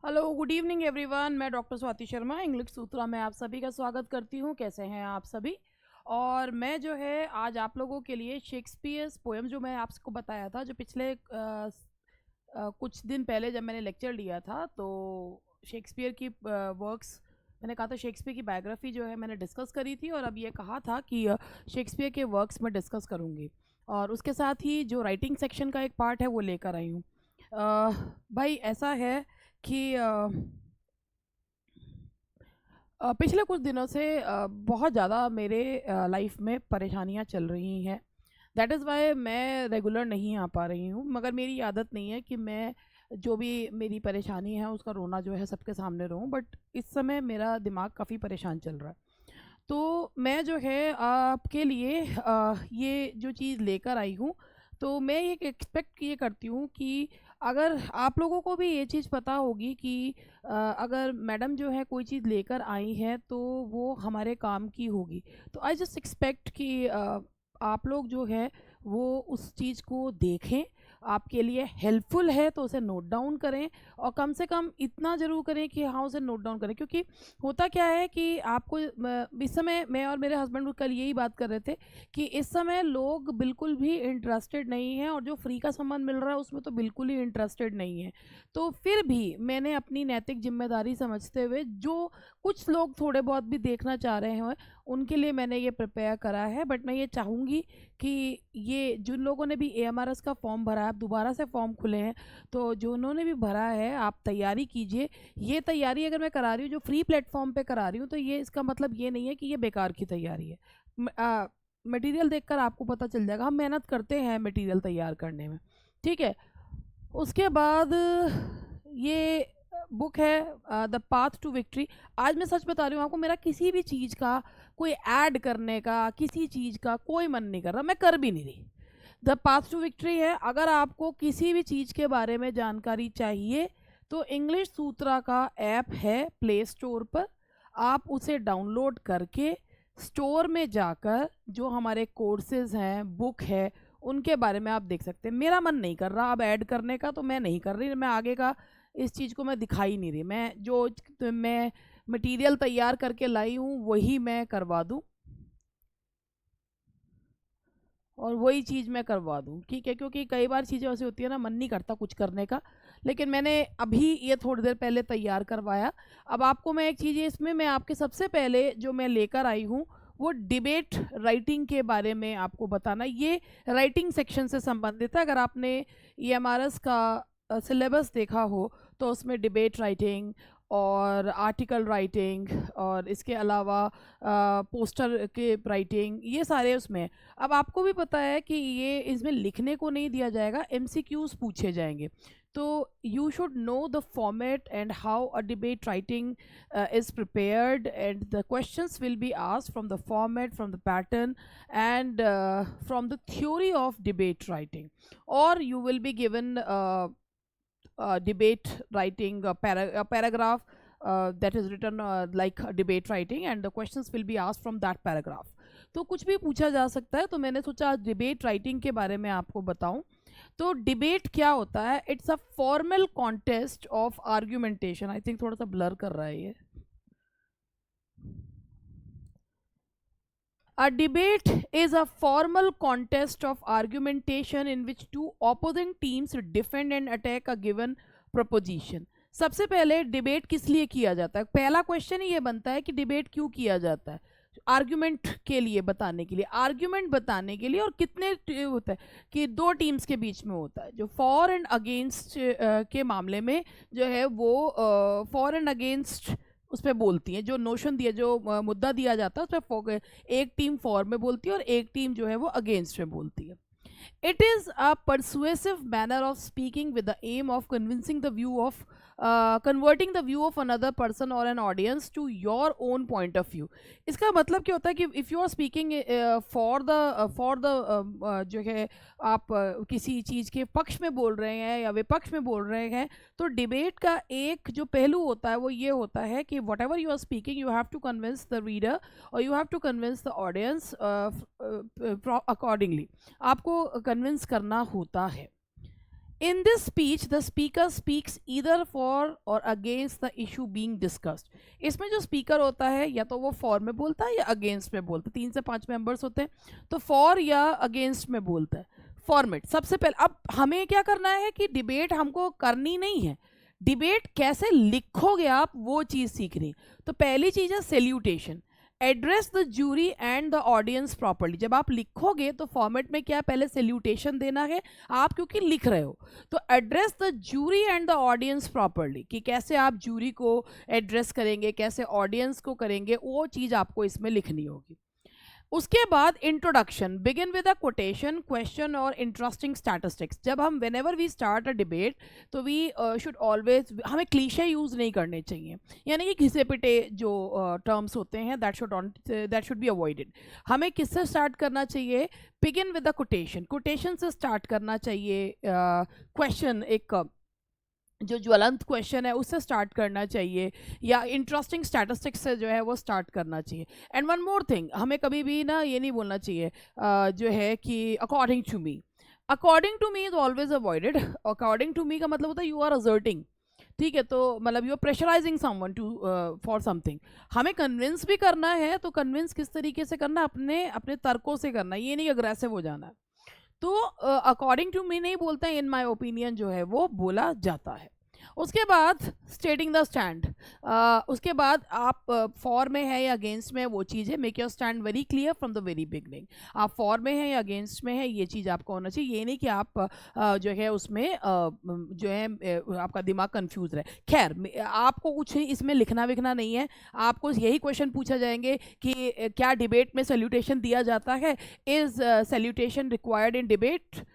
Hello, good evening everyone. मैं doctor Swati Sharma English सूत्रा में आप सभी का स्वागत करती हूँ। कैसे हैं आप सभी? और मैं जो है आज आप लोगों के लिए शेक्सपियर्स पोएम जो मैं आपको बताया था, जो पिछले कुछ दिन पहले जब मैंने लेक्चर लिया था, तो शेक्सपियर की वर्क्स मैंने कहा था, शेक्सपियर की बायोग्राफी जो है मैंने डिस्कस करी थी, और अब ये कहा था कि शेक्सपियर के वर्क्स मैं डिस्कस करूँगी, और उसके साथ ही जो राइटिंग सेक्शन का एक पार्ट है वो लेकर आई हूँ। भाई ऐसा है कि पिछले कुछ दिनों से बहुत ज़्यादा मेरे लाइफ में परेशानियां चल रही हैं। दैट इज़ वाई मैं रेगुलर नहीं आ पा रही हूँ, मगर मेरी आदत नहीं है कि मैं जो भी मेरी परेशानी है उसका रोना जो है सबके सामने रोऊं, बट इस समय मेरा दिमाग काफ़ी परेशान चल रहा है। तो मैं जो है आपके लिए ये जो चीज़ लेकर आई हूँ, तो मैं ये एक्सपेक्ट ये करती हूँ कि अगर आप लोगों को भी ये चीज़ पता होगी कि अगर मैडम जो है कोई चीज़ लेकर आई है तो वो हमारे काम की होगी। तो आई जस्ट एक्सपेक्ट कि आप लोग जो है वो उस चीज़ को देखें, आपके लिए हेल्पफुल है तो उसे नोट डाउन करें, और कम से कम इतना ज़रूर करें कि हाँ उसे नोट डाउन करें। क्योंकि होता क्या है कि आपको इस समय मैं और मेरे हस्बैंड कल यही बात कर रहे थे कि इस समय लोग बिल्कुल भी इंटरेस्टेड नहीं हैं, और जो फ्री का सामान मिल रहा है उसमें तो बिल्कुल ही इंटरेस्टेड नहीं है। तो फिर भी मैंने अपनी नैतिक जिम्मेदारी समझते हुए जो कुछ लोग थोड़े बहुत भी देखना चाह रहे हैं उनके लिए मैंने ये प्रिपेयर करा है। बट मैं ये चाहूँगी कि ये जिन लोगों ने भी AMRS का फॉर्म भरा है, अब दोबारा से फॉर्म खुले हैं, तो जो उन्होंने भी भरा है आप तैयारी कीजिए। ये तैयारी अगर मैं करा रही हूँ जो फ्री प्लेटफॉर्म पे करा रही हूँ, तो ये इसका मतलब ये नहीं है कि ये बेकार की तैयारी है। मटेरियल देखकर आपको पता चल जाएगा, हम मेहनत करते हैं मटेरियल तैयार करने में, ठीक है। उसके बाद ये बुक है द पाथ टू विक्ट्री। आज मैं सच बता रही हूँ आपको, मेरा किसी भी चीज़ का कोई ऐड करने का, किसी चीज़ का कोई मन नहीं कर रहा, मैं कर भी नहीं रही। द पाथ टू विक्ट्री है। अगर आपको किसी भी चीज़ के बारे में जानकारी चाहिए तो इंग्लिश सूत्रा का ऐप है प्ले स्टोर पर, आप उसे डाउनलोड करके स्टोर में जाकर जो हमारे कोर्सेज हैं, बुक है, उनके बारे में आप देख सकते हैं। मेरा मन नहीं कर रहा अब ऐड करने का, तो मैं नहीं कर रही, मैं आगे का इस चीज़ को मैं दिखा ही नहीं रही। मैं जो मैं मटेरियल तैयार करके लाई हूँ वही मैं करवा दूँ, और वही चीज़ मैं करवा दूँ, ठीक है। क्योंकि कई बार चीज़ें ऐसी होती है ना, मन नहीं करता कुछ करने का, लेकिन मैंने अभी ये थोड़ी देर पहले तैयार करवाया। अब आपको मैं एक चीज़ इसमें मैं आपके सबसे पहले जो मैं लेकर आई हूँ वो डिबेट राइटिंग के बारे में आपको बताना। ये राइटिंग सेक्शन से संबंधित है। अगर आपने EMRS का सिलेबस देखा हो तो उसमें डिबेट राइटिंग और आर्टिकल राइटिंग और इसके अलावा पोस्टर के राइटिंग, ये सारे उसमें हैं। अब आपको भी पता है कि ये इसमें लिखने को नहीं दिया जाएगा, MCQs पूछे जाएंगे। तो you should know the format and how a debate writing is prepared, and the questions will be asked from the format, from the pattern, and from the theory of debate writing. Or you will be given debate writing a paragraph that is written like a debate writing, and the questions will be asked from that paragraph. तो कुछ भी पूछा जा सकता है, तो मैंने सोचा आज डिबेट राइटिंग के बारे में आपको बताऊं। तो डिबेट क्या होता है? It's a formal contest of argumentation. I think थोड़ा सा ब्लर कर रहा है ये। A debate is a formal contest of argumentation in which two opposing teams defend and attack a given proposition. सबसे पहले डिबेट किस लिए किया जाता है? पहला क्वेश्चन ही ये बनता है कि डिबेट क्यों किया जाता है? आर्ग्यूमेंट के लिए, बताने के लिए, आर्ग्यूमेंट बताने के लिए। और कितने होता है कि दो टीम्स के बीच में होता है। जो फॉर एंड अगेंस्ट के मामले में जो है वो फॉर एंड अगेंस्ट उस पर बोलती हैं। जो नोशन दिया, जो मुद्दा दिया जाता है उस पर एक टीम फॉर में बोलती है और एक टीम जो है वो अगेंस्ट में बोलती है। It is a persuasive manner of speaking with the aim of converting the view of another person or an audience to your own point of view. इसका मतलब क्या होता है कि if you are speaking for the जो है आप किसी चीज़ के पक्ष में बोल रहे हैं या विपक्ष में बोल रहे हैं, तो डिबेट का एक जो पहलू होता है वो ये होता है कि whatever you are speaking you have to convince the reader or you have to convince the audience accordingly. आपको कन्विंस करना होता है। In this speech, the speaker speaks either for or against the issue being discussed. इसमें जो speaker होता है या तो वो फॉर में बोलता है या अगेंस्ट में बोलता है, 3 से 5 मेंबर्स होते हैं, तो फॉर या अगेंस्ट में बोलता है। फॉर्मेट सबसे पहले, अब हमें क्या करना है कि डिबेट हमको करनी नहीं है, डिबेट कैसे लिखोगे आप वो चीज़ सीखनी। तो पहली चीज़ है salutation, address the jury and the audience properly. जब आप लिखोगे तो फॉर्मेट में क्या, पहले सैल्यूटेशन देना है आप, क्योंकि लिख रहे हो, तो address the jury and the audience properly, कि कैसे आप जूरी को एड्रेस करेंगे, कैसे ऑडियंस को करेंगे, वो चीज़ आपको इसमें लिखनी होगी। उसके बाद introduction, begin with a quotation, question और इंटरेस्टिंग स्टैटिस्टिक्स। जब हम whenever we start a debate तो वी शुड ऑलवेज, हमें क्लीशे यूज़ नहीं करने चाहिए, यानी कि घिसे पिटे जो टर्म्स होते हैं दैट शुड बी अवॉइडेड। हमें किससे स्टार्ट करना चाहिए, begin with a quotation, quotation से स्टार्ट करना चाहिए, क्वेश्चन एक जो ज्वलंत क्वेश्चन है उससे स्टार्ट करना चाहिए, या इंटरेस्टिंग स्टैटिस्टिक्स से जो है वो स्टार्ट करना चाहिए। एंड वन मोर थिंग, हमें कभी भी ना ये नहीं बोलना चाहिए जो है कि according to me, according to me is always avoided. According to me का मतलब होता है यू आर असर्टिंग, ठीक है, तो मतलब you are pressurising someone to for something. हमें कन्विंस भी करना है, तो कन्विंस किस तरीके से करना है, अपने अपने तर्कों से करना है, ये नहीं अग्रेसिव हो जाना है। तो अकॉर्डिंग टू मी नहीं बोलते हैं, इन माय ओपिनियन जो है वो बोला जाता है। उसके बाद स्टेटिंग द स्टैंड, उसके बाद आप फॉर में है या अगेंस्ट में है, वो चीज़ है, make your stand very clear from the very beginning. आप फॉर में है या अगेंस्ट में है, ये चीज़ आपको होना चाहिए, ये नहीं कि आप जो है उसमें जो है आपका दिमाग कंफ्यूज रहे। खैर, आपको कुछ इसमें लिखना विखना नहीं है, आपको यही क्वेश्चन पूछा जाएंगे कि क्या डिबेट में सैल्यूटेशन दिया जाता है, is salutation required in debate,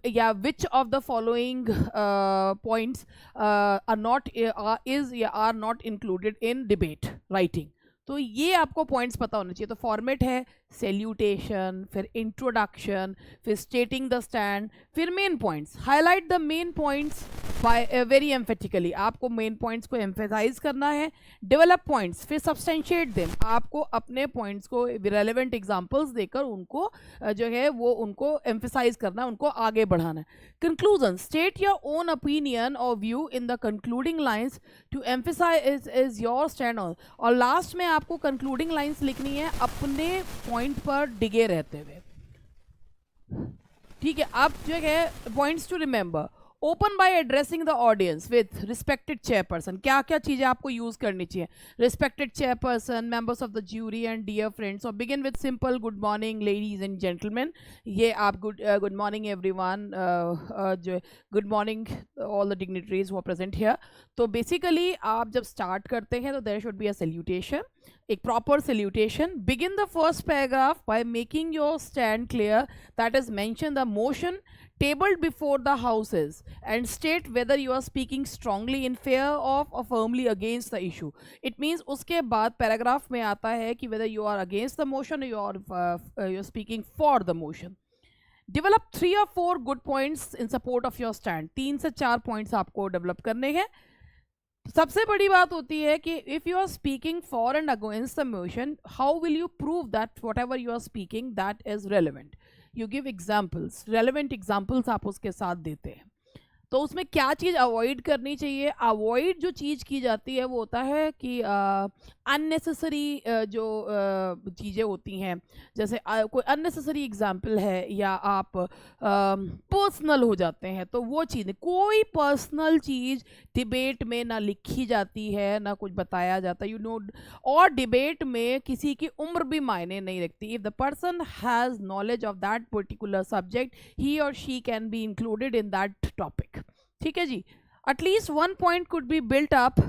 या which of the following points are not is या are not included in debate writing. तो ये आपको पॉइंट्स पता होना चाहिए। तो फॉर्मेट है सैल्यूटेशन, फिर इंट्रोडक्शन, फिर स्टेटिंग द स्टैंड, फिर main points, highlight the main points by very emphatically, आपको मेन पॉइंट्स को एम्फेसाइज करना है। डेवलप पॉइंट्स, फिर सब्सटेंशिएट देम, आपको अपने पॉइंट्स को रेलेवेंट एग्जांपल्स देकर उनको जो है वो उनको एम्फेसाइज करना, उनको आगे बढ़ाना है। Conclusion, state your own opinion और view in the concluding lines to emphasise is your stand on. और लास्ट में आपको कंक्लूडिंग लाइंस लिखनी है अपने पॉइंट पर डिगे रहते हुए, ठीक है। अब जो है points to remember, open by addressing the audience with respected chairperson, क्या क्या चीज़ें आपको यूज़ करनी चाहिए, respected chairperson, members of the jury and dear friends. और begin with simple good morning ladies and gentleman, ये आप गुड मॉर्निंग एवरीवन, जो good morning all the dignitaries who are present here. तो बेसिकली आप जब start करते हैं तो there should be a salutation, एक proper salutation. Begin the first paragraph by making your stand clear, that is mention the motion tabled before the houses and state whether you are speaking strongly in favor of or firmly against the issue. It means उसके बाद paragraph में आता है कि whether you are against the motion or you are speaking for the motion. Develop 3 or 4 good points in support of your stand. 3 से 4 points आपको develop करने हैं। सबसे बड़ी बात होती है कि if you are speaking for and against the motion, how will you prove that whatever you are speaking that is relevant? You give examples, relevant examples आप उसके साथ देते हैं। तो उसमें क्या चीज़ अवॉइड करनी चाहिए, अवॉइड जो चीज़ की जाती है वो होता है कि अननेसेसरी जो चीज़ें होती हैं, जैसे कोई अननेसेसरी एग्जाम्पल है या आप पर्सनल हो जाते हैं, तो वो चीज़, कोई पर्सनल चीज़ डिबेट में ना लिखी जाती है ना कुछ बताया जाता, यू नो। और डिबेट में किसी की उम्र भी मायने नहीं रखती। If the person has knowledge of that particular subject, he और she can be included in that topic, ठीक है जी। At least one point could be built up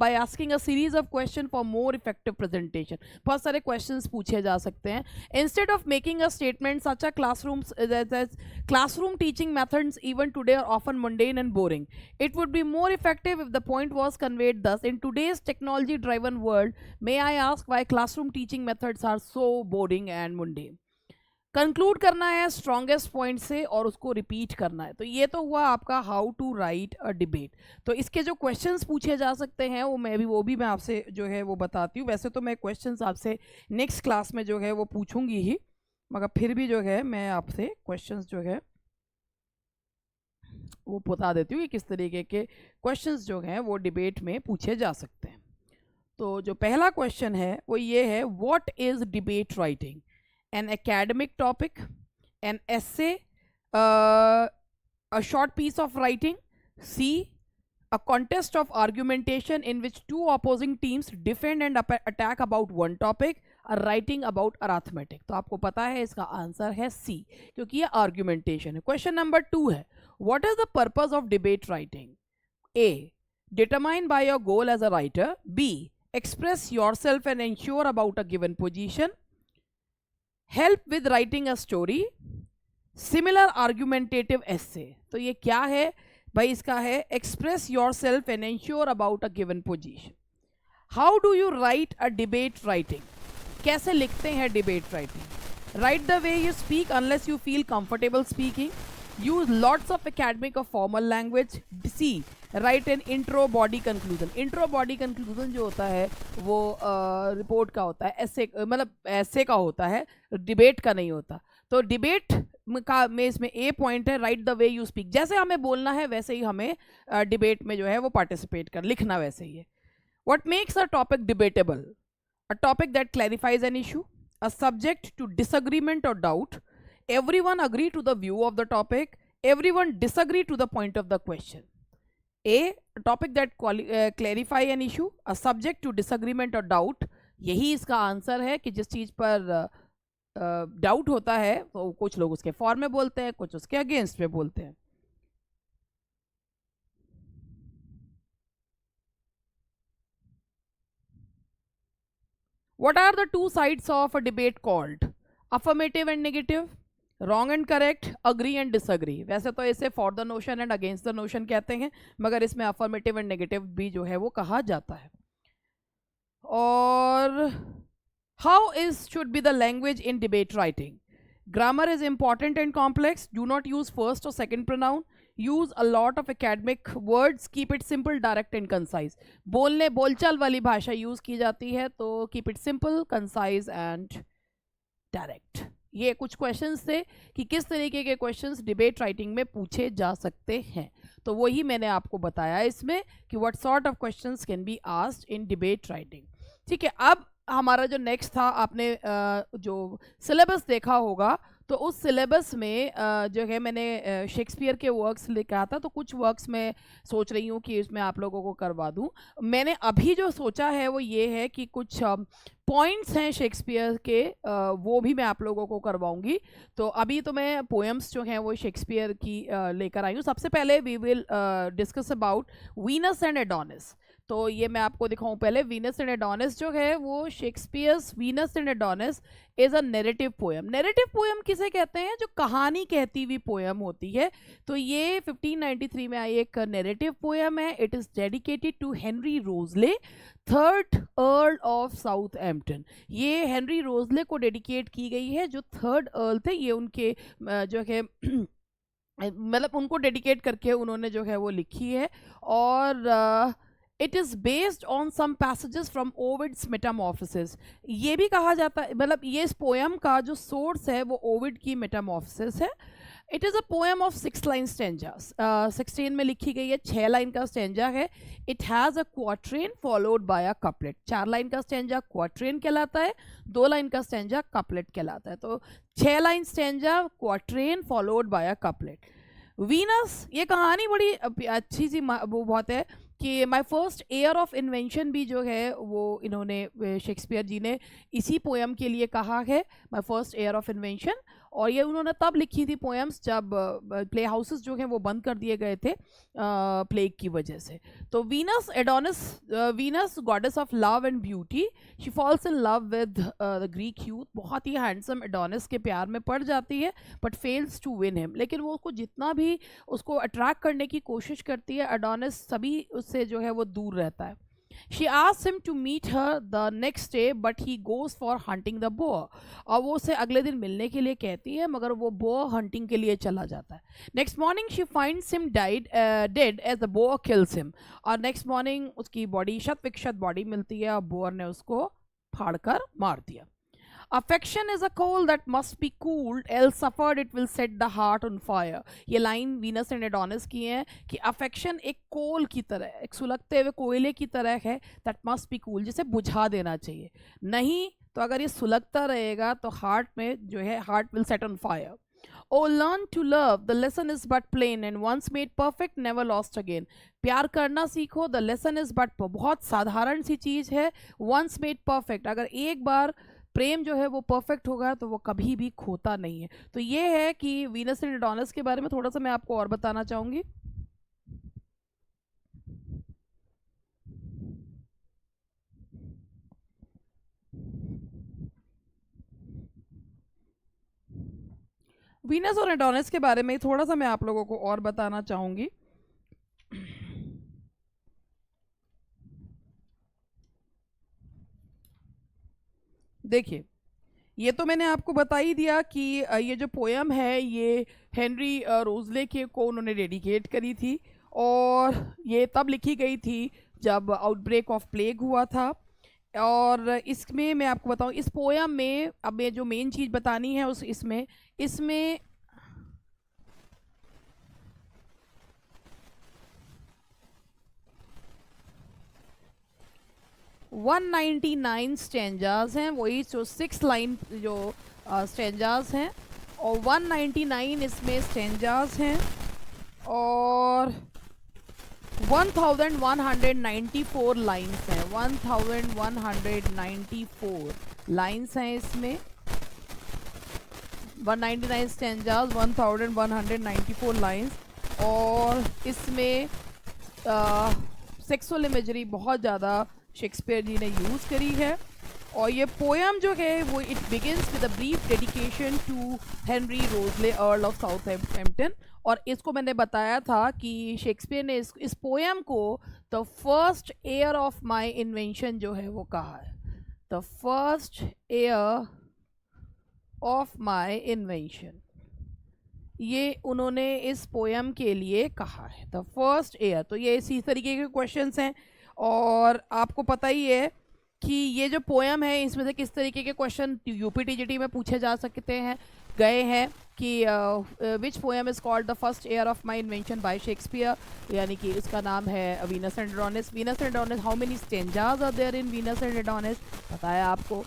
by asking a series of questions for more effective presentation. बहुत सारे questions पूछे जा सकते हैं। Instead of making a statement, such a classroom teaching methods even today are often mundane and boring. It would be more effective if the point was conveyed thus: in today's technology-driven world, may I ask why classroom teaching methods are so boring and mundane? Conclude करना है strongest point से और उसको repeat करना है। तो ये तो हुआ आपका how to write a debate. तो इसके जो क्वेश्चंस पूछे जा सकते हैं वो भी मैं आपसे जो है वो बताती हूँ। वैसे तो मैं क्वेश्चंस आपसे नेक्स्ट क्लास में जो है वो पूछूंगी ही, मगर फिर भी जो है मैं आपसे क्वेश्चंस जो है वो बता देती हूँ कि किस तरीके के क्वेश्चंस जो हैं वो डिबेट में पूछे जा सकते हैं। तो जो पहला क्वेश्चन है वो ये है, what is debate writing? An academic topic, an essay, a short piece of writing, C, a contest of argumentation in which two opposing teams defend and attack about one topic, a writing about arithmetic। तो आपको पता है इसका answer है C, क्योंकि ये argumentation है। Question number 2 है, what is the purpose of debate writing? A, determine by your goal as a writer, B, express yourself and ensure about a given position, help with writing a story, similar argumentative essay. तो ये क्या है भाई? इसका है express yourself and ensure about a given position. How do you write a debate writing? कैसे लिखते हैं debate writing? Write the way you speak unless you feel comfortable speaking, use lots of academic और formal language, see, write an intro body conclusion. Intro body conclusion जो होता है वो report का होता है, ऐसे मतलब ऐसे का होता है, डिबेट का नहीं होता। तो डिबेट का में इसमें ए पॉइंट है, right the way you speak. जैसे हमें बोलना है वैसे ही हमें डिबेट में जो है वो पार्टिसिपेट कर, लिखना वैसे ही है। What makes a topic debatable? A topic that clarifies an issue, a subject to disagreement और doubt, everyone agree to the view of the topic, everyone disagree to the point of the question। A, a topic that clarify an issue, a subject to disagreement or doubt। यही इसका answer है कि जिस चीज़ पर doubt होता है तो कुछ लोग उसके फॉर में बोलते हैं, कुछ उसके अगेंस्ट में बोलते हैं। What are the two sides of a debate called? Affirmative and negative, wrong and correct, agree and disagree. वैसे तो इसे for the notion and against the notion कहते हैं, मगर इसमें अफर्मेटिव एंड नेगेटिव भी जो है वो कहा जाता है। और how is should be the language in debate writing? Grammar is important and complex, do not use first और second pronoun, use a lot of academic words, keep it simple, direct and concise. बोलचाल वाली भाषा use की जाती है, तो keep it simple, concise and direct. ये कुछ क्वेश्चंस थे कि किस तरीके के क्वेश्चंस डिबेट राइटिंग में पूछे जा सकते हैं। तो वही मैंने आपको बताया इसमें कि what sort of questions can be asked in debate writing. ठीक है, अब हमारा जो नेक्स्ट था, आपने जो सिलेबस देखा होगा, तो उस सिलेबस में जो है मैंने शेक्सपियर के वर्क्स लिखा था, तो कुछ वर्क्स मैं सोच रही हूँ कि इसमें आप लोगों को करवा दूँ। मैंने अभी जो सोचा है वो ये है कि कुछ पॉइंट्स हैं शेक्सपियर के, वो भी मैं आप लोगों को करवाऊंगी। तो अभी तो मैं पोएम्स जो हैं वो शेक्सपियर की लेकर आई हूँ। सबसे पहले we will discuss about Venus and Adonis. तो ये मैं आपको दिखाऊं पहले। वीनस एंड एडोनिस जो है वो Shakespeare's Venus and Adonis is a narrative poem. Narrative poem किसे कहते हैं? जो कहानी कहती हुई पोएम होती है। तो ये 1593 में आई एक नैरेटिव पोएम है। It is dedicated to Henry Wriothesley, third earl of Southampton. ये हेनरी रोजले को डेडिकेट की गई है, जो थर्ड अर्ल थे। ये उनके जो है मतलब उनको डेडिकेट करके उन्होंने जो है वो लिखी है। और it is based on some passages from Ovid's Metamorphosis. ये भी कहा जाता है, मतलब ये इस पोएम का जो सोर्स है वो ओविड की मेटामॉर्फोसिस है। It is a poem of 6 line stanza, 16 में लिखी गई है, 6 लाइन का स्टेंजा है। It has a quatrain followed by a couplet. 4 line का स्टेंजा क्वाट्रेन कहलाता है, 2 लाइन का स्टेंजा कपलेट कहलाता है। तो 6 line stanza, quatrain followed by a couplet. Venus, ये कहानी बड़ी अच्छी सी वो बहुत है कि my first heir of invention भी जो है वो इन्होंने शेक्सपियर जी ने इसी पोएम के लिए कहा है, my first heir of invention. और ये उन्होंने तब लिखी थी पोएम्स जब प्ले हाउसेस जो हैं वो बंद कर दिए गए थे प्लेग की वजह से। तो Venus Adonis, Venus goddess of love and beauty, she falls in love with the Greek youth. बहुत ही हैंडसम एडोनिस के प्यार में पड़ जाती है, but fails to win him. लेकिन वो उसको जितना भी उसको अट्रैक्ट करने की कोशिश करती है, एडोनिस सभी उससे जो है वो दूर रहता है। She asks him to meet her the next day, but he goes for hunting the boar। और वो उसे अगले दिन मिलने के लिए कहती है, मगर वो boar hunting के लिए चला जाता है। Next morning she finds him dead as the boar kills him। और next morning उसकी बॉडी शत विक्षत बॉडी मिलती है और बोर ने उसको फाड़ कर मार दिया। Affection is a coal that must be cooled else suffered it will set the heart on fire. ये लाइन वीनस एंड एडोनिस की है कि अफेक्शन एक कोल की तरह है, एक सुलगते हुए कोयले की तरह है, दैट मस्ट बी कूल, जिसे बुझा देना चाहिए, नहीं तो अगर ये सुलगता रहेगा तो हार्ट में जो है heart will set on fire. Oh, learn to love. The lesson is but plain and once made perfect, never lost again. प्यार करना सीखो. The lesson is but बहुत साधारण सी चीज़ है. Once made perfect. अगर एक बार प्रेम जो है वो परफेक्ट होगा तो वो कभी भी खोता नहीं है. तो ये है कि वीनस एंड एडोनिस के बारे में थोड़ा सा मैं आपको और बताना चाहूँगी. वीनस और एडोनिस के बारे में थोड़ा सा मैं आप लोगों को और बताना चाहूँगी. देखिए, ये तो मैंने आपको बता ही दिया कि ये जो पोयम है ये हेनरी रोजले के को उन्होंने डेडिकेट करी थी और ये तब लिखी गई थी जब आउटब्रेक ऑफ प्लेग हुआ था. और इसमें मैं आपको बताऊं, इस पोयम में अब ये जो मेन चीज़ बतानी है उस इसमें इसमें 199 स्टेंजाज हैं, वही जो 6 लाइन जो स्टेंजाज हैं, और 199 इसमें स्टेंजाज हैं और 1194 लाइन्स हैं. 1194 लाइन्स हैं इसमें. 199 स्टेंजाज, 1194 लाइन्स. और इसमें सेक्सुअल इमेजरी बहुत ज़्यादा शेक्सपियर जी ने यूज़ करी है. और ये पोएम जो है वो it begins with a brief dedication to Henry Wriothesley, earl of Southampton. और इसको मैंने बताया था कि शेक्सपियर ने इस पोएम को the first heir of my invention जो है वो कहा है. The first heir of my invention, ये उन्होंने इस पोएम के लिए कहा है, द फर्स्ट एयर. तो ये इसी तरीके के क्वेश्चंस हैं और आपको पता ही है कि ये जो पोएम है इसमें से किस तरीके के क्वेश्चन यूपीटीजीटी में पूछे जा सकते हैं गए हैं कि which poem is called the first heir of my invention by Shakespeare, यानी कि इसका नाम है Venus and Adonis. Venus and Adonis, how many stanzas are there in Venus and Adonis, बताया आपको.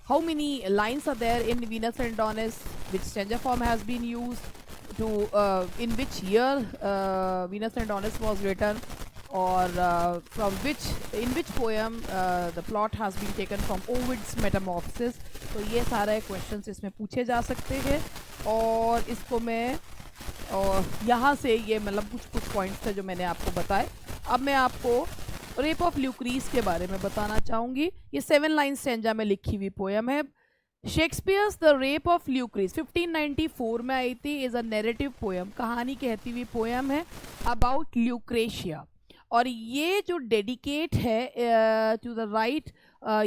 How many lines are there in Venus and Adonis, which stanza form has been used to in which year Venus and Adonis was written, or from in which poem the plot has been taken from Ovid's Metamorphosis. तो ये सारे questions इसमें पूछे जा सकते हैं और इसको मैं और यहाँ से ये मतलब कुछ पॉइंट्स थे जो मैंने आपको बताए. अब मैं आपको रेप ऑफ ल्यूक्रीस के बारे में बताना चाहूँगी. ये 7 लाइन स्टेंजा में लिखी हुई पोएम है. शेक्सपियर्स द रेप ऑफ ल्यूक्रीस 1594 में आई थी. इज़ अ नैरेटिव पोएम, कहानी कहती हुई पोएम है अबाउट ल्यूक्रेशिया. और ये जो डेडिकेट है टू द राइट,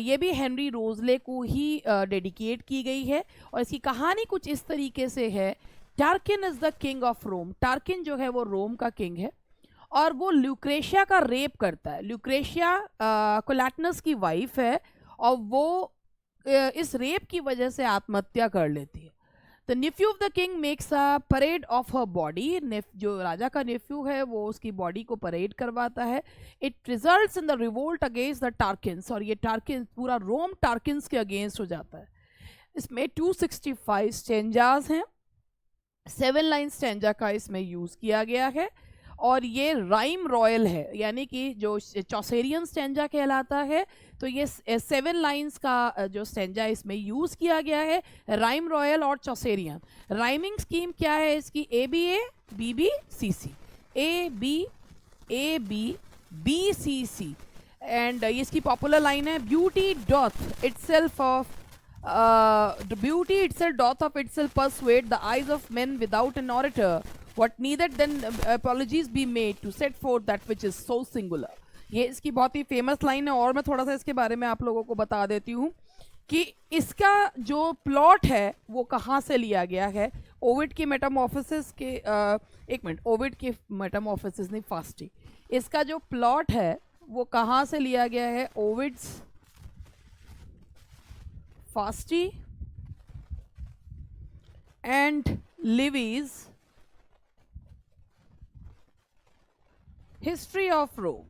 ये भी हेनरी रोजले को ही डेडिकेट की गई है. और इसकी कहानी कुछ इस तरीके से है. Tarquin is the king of Rome. Tarquin जो है वो रोम का किंग है और वो ल्यूक्रेशिया का रेप करता है. ल्यूक्रेशिया कोलैटनस की वाइफ है और वो इस रेप की वजह से आत्महत्या कर लेती है. The Neiphiu of the king makes a parade of her body. जो राजा का नेफ्यू है वो उसकी बॉडी को परेड करवाता है. It results in the revolt against the Tarquins. और ये टार्किन्स, पूरा रोम टार्किन्स के अगेंस्ट हो जाता है. इसमें 265 स्टेंजाज हैं. 7 लाइन स्टेंजा का इसमें यूज़ किया गया है और ये राइम रॉयल है, यानी कि जो चौसेरियन स्टेंजा कहलाता है. तो ये 7 लाइन्स का जो स्टेंजा इसमें यूज़ किया गया है, राइम रॉयल और चौसेरियन. राइमिंग स्कीम क्या है इसकी? ABA BB CC, AB BCC. And इसकी पॉपुलर लाइन है, beauty doth itself of itself persuade the eyes of men without an orator. What needed then apologies be made to set forth that which is so singular. ये इसकी बहुत ही famous line है और मैं थोड़ा सा इसके बारे में आप लोगों को बता देती हूँ कि इसका जो प्लॉट है वो कहाँ से लिया गया है. ओविड की मेटामॉर्फोसिस के एक मिनट, ओविड की मेटामॉर्फोसिस नहीं, फास्टी. इसका जो प्लॉट है वो कहाँ से लिया गया है? ओविड्स फास्टी and Livy's History of Rome।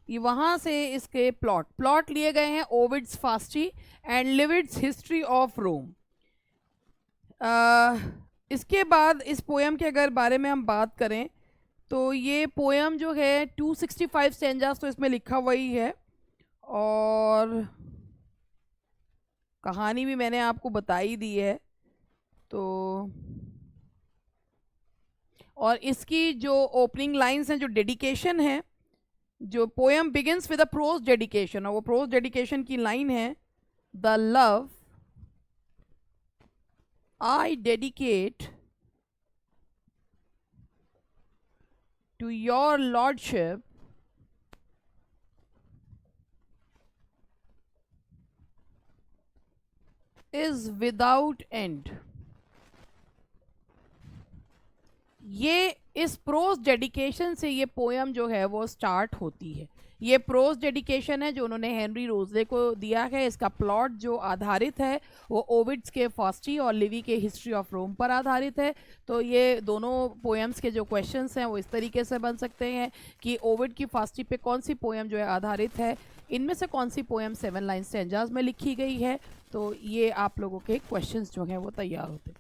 ये वहां से इसके प्लॉट लिए गए हैं, Ovid's Fasti and Livy's history of Rome. इसके बाद इस पोयम के अगर बारे में हम बात करें तो ये पोयम जो है 265 स्टेंजास तो इसमें लिखा हुआ ही है, और कहानी भी मैंने आपको बताई दी है। तो और इसकी जो ओपनिंग लाइंस हैं, जो डेडिकेशन है, जो poem begins with a prose dedication, और वो प्रोज डेडिकेशन की लाइन है, the love I dedicate to your lordship is without end. ये इस प्रोज डेडिकेशन से ये पोयम जो है वो स्टार्ट होती है। ये प्रोज डेडिकेशन है जो उन्होंने हेनरी रोजले को दिया है। इसका प्लॉट जो आधारित है वो ओविड्स के फास्टी और लिवी के हिस्ट्री ऑफ रोम पर आधारित है। तो ये दोनों पोएम्स के जो क्वेश्चंस हैं वो इस तरीके से बन सकते हैं कि ओविड की फास्टी पे कौन सी पोएम जो है आधारित है, इनमें से कौन सी पोएम 7 लाइन स्टेंजास में लिखी गई है। तो ये आप लोगों के क्वेश्चंस जो हैं वो तैयार होते हैं।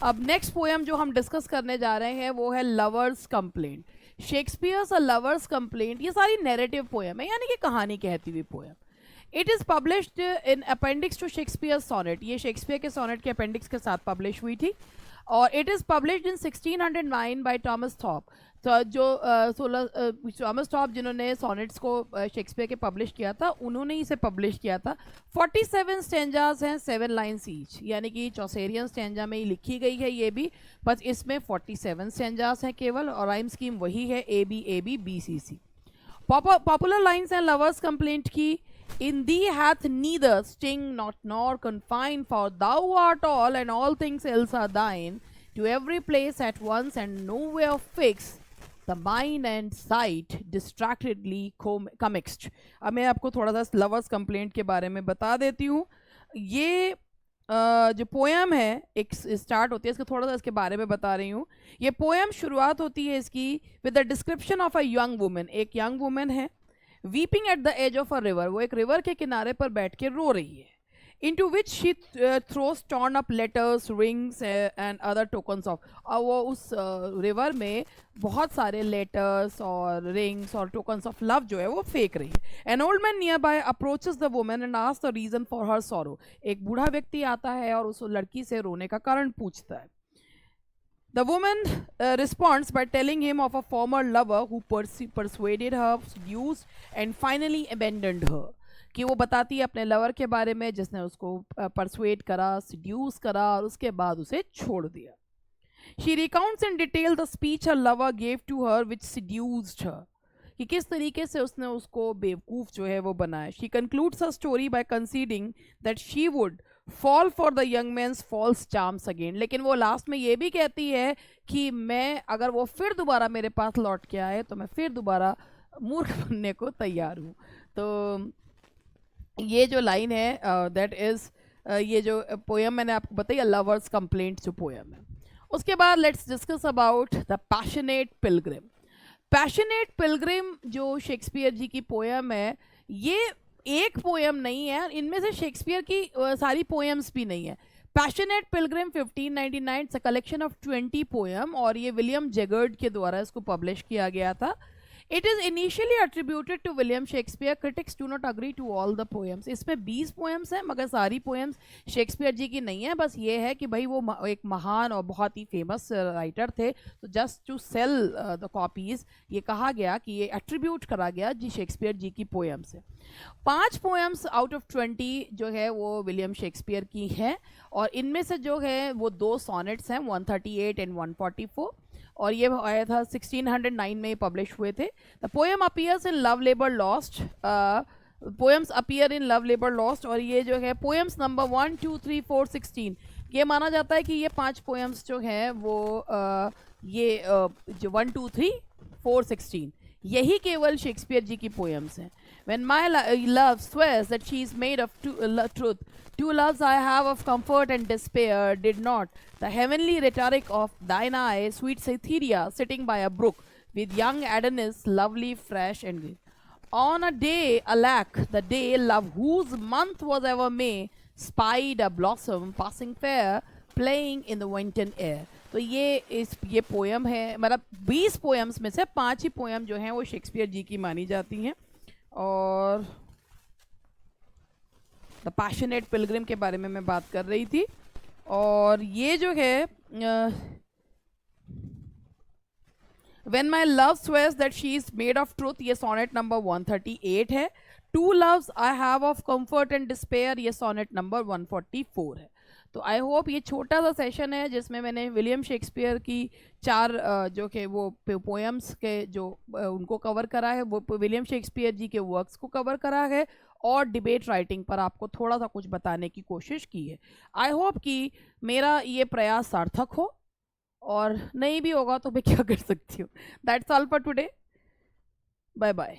अब नेक्स्ट पोएम जो हम डिस्कस करने जा रहे हैं वो है लवर्स कंप्लेंट। शेक्सपियर्स अ लवर्स कंप्लेंट, ये सारी नैरेटिव पोएम है, यानी कि कहानी कहती हुई poem. It is published in appendix to Shakespeare sonnet, ये शेक्सपियर के सोनेट के अपेंडिक्स के साथ पब्लिश हुई थी। और it is published in 1609 by Thomas Thorpe. तो जो टॉमस थॉप जिन्होंने सोनेट्स को शेक्सपियर के पब्लिश किया था, उन्होंने इसे पब्लिश किया था। 47 स्टेंजास हैं, 7 लाइन्स ईच, यानी कि चौसेरियन स्टेंजा में ही लिखी गई है ये भी, बस इसमें 47 स्टेंजास हैं केवल, और राइम स्कीम वही है A B B C C। Popular lines हैं लवर्स कंप्लेंट की, In thee hath neither sting not nor confine, for thou art all and all things else are thine, to every place at once and nowhere fix, the mind and sight distractedly commixed। अब मैं आपको थोड़ा सा lovers complaint के बारे में बता देती हूँ। ये जो पोएम है एक स्टार्ट होती है, इसको थोड़ा सा इसके बारे में बता रही हूँ। ये पोएम शुरुआत होती है इसकी with the description of a young woman. एक यंग वुमन है weeping at the edge of a river, वो एक रिवर के किनारे पर बैठ के रो रही है। into which she throws torn up letters, rings and other tokens of, और वो उस रिवर में बहुत सारे लेटर्स और रिंग्स और टोकन्स ऑफ लव जो है वो फेंक रही है। An old man nearby approaches the woman and asks the reason for her sorrow, एक बूढ़ा व्यक्ति आता है और उस लड़की से रोने का कारण पूछता है। The woman responds by telling him of a former lover who persuaded her, seduced and finally abandoned her, कि वो बताती है अपने लवर के बारे में जिसने उसको परसुएड करा, सिड्यूस करा और उसके बाद उसे छोड़ दिया। She recounts in detail the speech her lover gave to her which seduced her, कि किस तरीके से उसने उसको बेवकूफ़ जो है वो बनाया। She concludes her story by conceding that she would fall for the young man's false charms again, लेकिन वो लास्ट में ये भी कहती है कि मैं अगर वो फिर दोबारा मेरे पास लौट के आए तो मैं फिर दोबारा मूर्ख बनने को तैयार हूँ। तो ये जो लाइन है दैट इज़ ये जो पोएम मैंने आपको बताई लवर्स कंप्लेंट जो पोएम है। उसके बाद let's discuss about the passionate Pilgrim. Passionate Pilgrim जो शेक्सपियर जी की पोएम है, ये एक पोएम नहीं है, इनमें से शेक्सपियर की सारी पोएम्स भी नहीं है। Passionate Pilgrim 1599 collection of 20 poem, और ये विलियम जेगर्ड के द्वारा इसको पब्लिश किया गया था। It is initially attributed to William Shakespeare. Critics do not agree to all the poems. इसमें 20 poems हैं मगर सारी poems शेक्सपियर जी की नहीं है। बस ये है कि भाई वो एक महान और बहुत ही फेमस राइटर थे, तो just to sell the copies ये कहा गया कि ये एट्रीब्यूट करा गया जी शेक्सपियर जी की पोएम्स है। 5 पोएम्स आउट ऑफ 20 जो है वो विलियम शेक्सपियर की है, और इनमें से जो है वो 2 सॉनेट्स हैं 138 एंड 144, और ये आया था 1609 में पब्लिश हुए थे। The poem appears in love labour lost, poems appear in love labour lost, और ये जो है पोएम्स नंबर 1 2 3 4 16, ये माना जाता है कि ये 5 पोएम्स जो हैं वो ये जो 1 2 3 4 16 यही केवल शेक्सपियर जी की पोएम्स हैं. When my love swears that she is made of truth, two loves I have of comfort and despair did not. The heavenly rhetoric of thine eye, sweet Cytherea, sitting by a brook, with young Adonis, lovely, fresh, and green. On a day, alack, the day, love whose month was ever May, spied a blossom passing fair, playing in the wintern air. तो ये poem है, मतलब 20 poems में से 5 ही poem जो हैं वो Shakespeare जी की मानी जाती हैं. और द पैशनेट पिलग्रिम के बारे में मैं बात कर रही थी. और ये जो है When my love swears that she is made of truth, ये सोनेट नंबर 138 है. Two loves I have of comfort and despair, ये सोनेट नंबर 144 है. तो आई होप ये छोटा सा सेशन है जिसमें मैंने विलियम शेक्सपियर की 4 जो कि वो पोएम्स के जो उनको कवर करा है, वो विलियम शेक्सपियर जी के वर्क्स को कवर करा है, और डिबेट राइटिंग पर आपको थोड़ा सा कुछ बताने की कोशिश की है. आई होप कि मेरा ये प्रयास सार्थक हो, और नहीं भी होगा तो मैं क्या कर सकती हूँ. That's all for today. Bye bye.